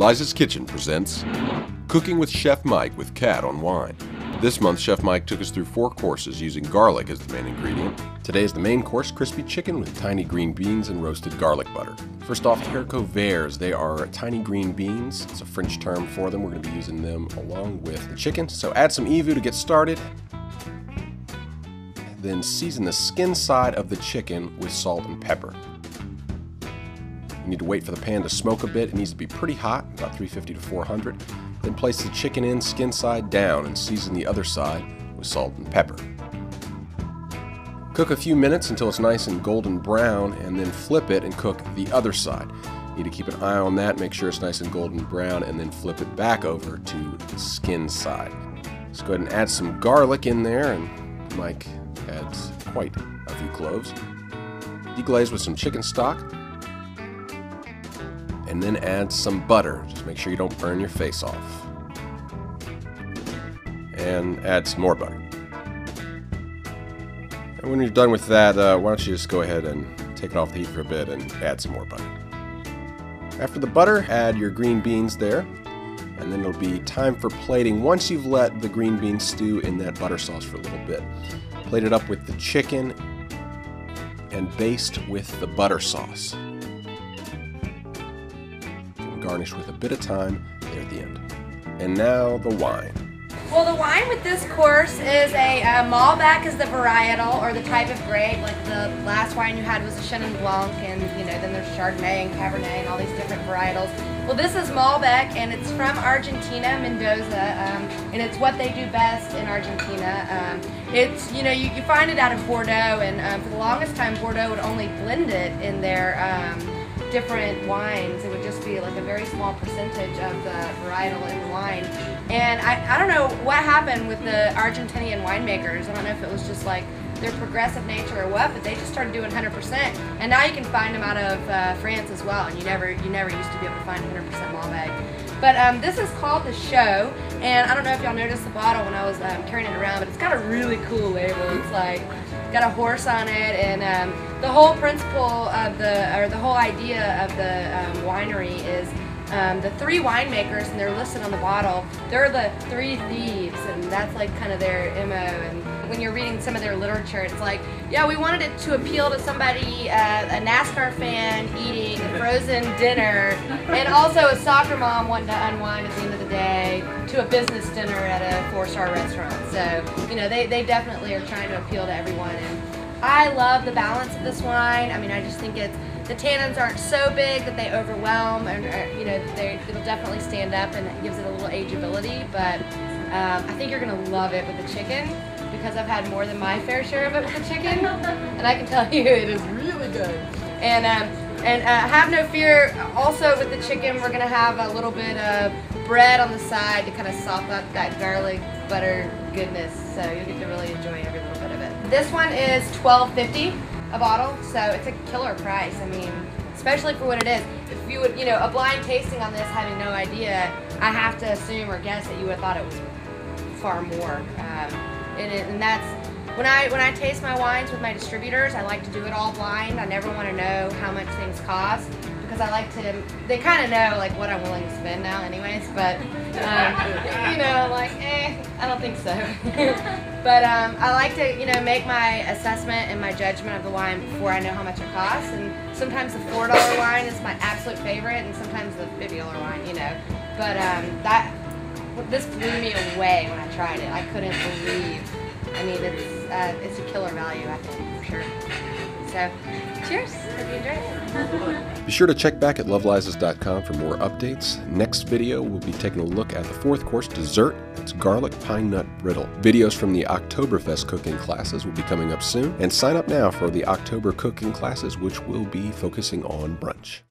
Liza's Kitchen presents Cooking with Chef Mike with Cat on Wine. This month, Chef Mike took us through 4 courses using garlic as the main ingredient. Today is the main course, crispy chicken with tiny green beans and roasted garlic butter. First off, haricots verts. They are tiny green beans. It's a French term for them. We're going to be using them along with the chicken. So add some evu to get started. Then season the skin side of the chicken with salt and pepper. You need to wait for the pan to smoke a bit. It needs to be pretty hot, about 350 to 400. Then place the chicken in skin side down and season the other side with salt and pepper. Cook a few minutes until it's nice and golden brown, and then flip it and cook the other side. You need to keep an eye on that, make sure it's nice and golden brown, and then flip it back over to the skin side. Let's go ahead and add some garlic in there, and Mike adds quite a few cloves. Deglaze with some chicken stock. And then add some butter. Just make sure you don't burn your face off. And add some more butter. And when you're done with that, why don't you just go ahead and take it off the heat for a bit and add some more butter. After the butter, add your green beans there. And then it'll be time for plating once you've let the green beans stew in that butter sauce for a little bit. Plate it up with the chicken and baste with the butter sauce. Garnish with a bit of thyme there at the end. And now the wine. Well, the wine with this course is a Malbec is the varietal or the type of grape. Like the last wine you had was a Chenin Blanc, and then there's Chardonnay and Cabernet and all these different varietals. Well, this is Malbec, and it's from Argentina, Mendoza, and it's what they do best in Argentina. It's you find it out of Bordeaux, and for the longest time Bordeaux would only blend it in their different wines. It would just be like a very small percentage of the varietal in the wine. And I don't know what happened with the Argentinian winemakers. I don't know if it was just like their progressive nature or what, but they just started doing 100%. And now you can find them out of France as well, and you never used to be able to find 100% Malbec. But this is called the Show, and I don't know if y'all noticed the bottle when I was carrying it around, but it's got a really cool label. It's like got a horse on it, and the whole principle of the whole idea of the winery is the 3 winemakers, and they're listed on the bottle. They're the 3 thieves, and that's like kind of their MO. And when you're reading some of their literature, it's like, yeah, we wanted it to appeal to somebody, a NASCAR fan eating a frozen dinner, and also a soccer mom wanting to unwind at the end of the day, to a business dinner at a 4-star restaurant. So, they definitely are trying to appeal to everyone. And I love the balance of this wine. I mean, I just think the tannins aren't so big that they overwhelm, and it'll definitely stand up, and it gives it a little ageability. But I think you're gonna love it with the chicken, because I've had more than my fair share of it with the chicken, and I can tell you it is really good. And have no fear. Also with the chicken, we're gonna have a little bit of bread on the side to kind of sop up that garlic butter goodness. So you'll get to really enjoy every little bit of it. This one is $12.50 a bottle, so it's a killer price. I mean, especially for what it is. If you would, a blind tasting on this, having no idea, I have to assume or guess that you would have thought it was far more. And that's when I taste my wines with my distributors, I like to do it all blind. I never want to know how much things cost, because I like to. They kind of know like what I'm willing to spend now, anyways. But I don't think so. But I like to make my assessment and my judgment of the wine before I know how much it costs. And sometimes the $4 wine is my absolute favorite, and sometimes the $50 wine. But this blew me away when I tried it. I couldn't believe. I mean, it's a killer value, I think, for sure. So, cheers. Hope you enjoyed it. Be sure to check back at lovelizas.com for more updates. Next video, we'll be taking a look at the 4th course dessert. It's garlic pine nut brittle. Videos from the Oktoberfest cooking classes will be coming up soon. And sign up now for the October cooking classes, which will be focusing on brunch.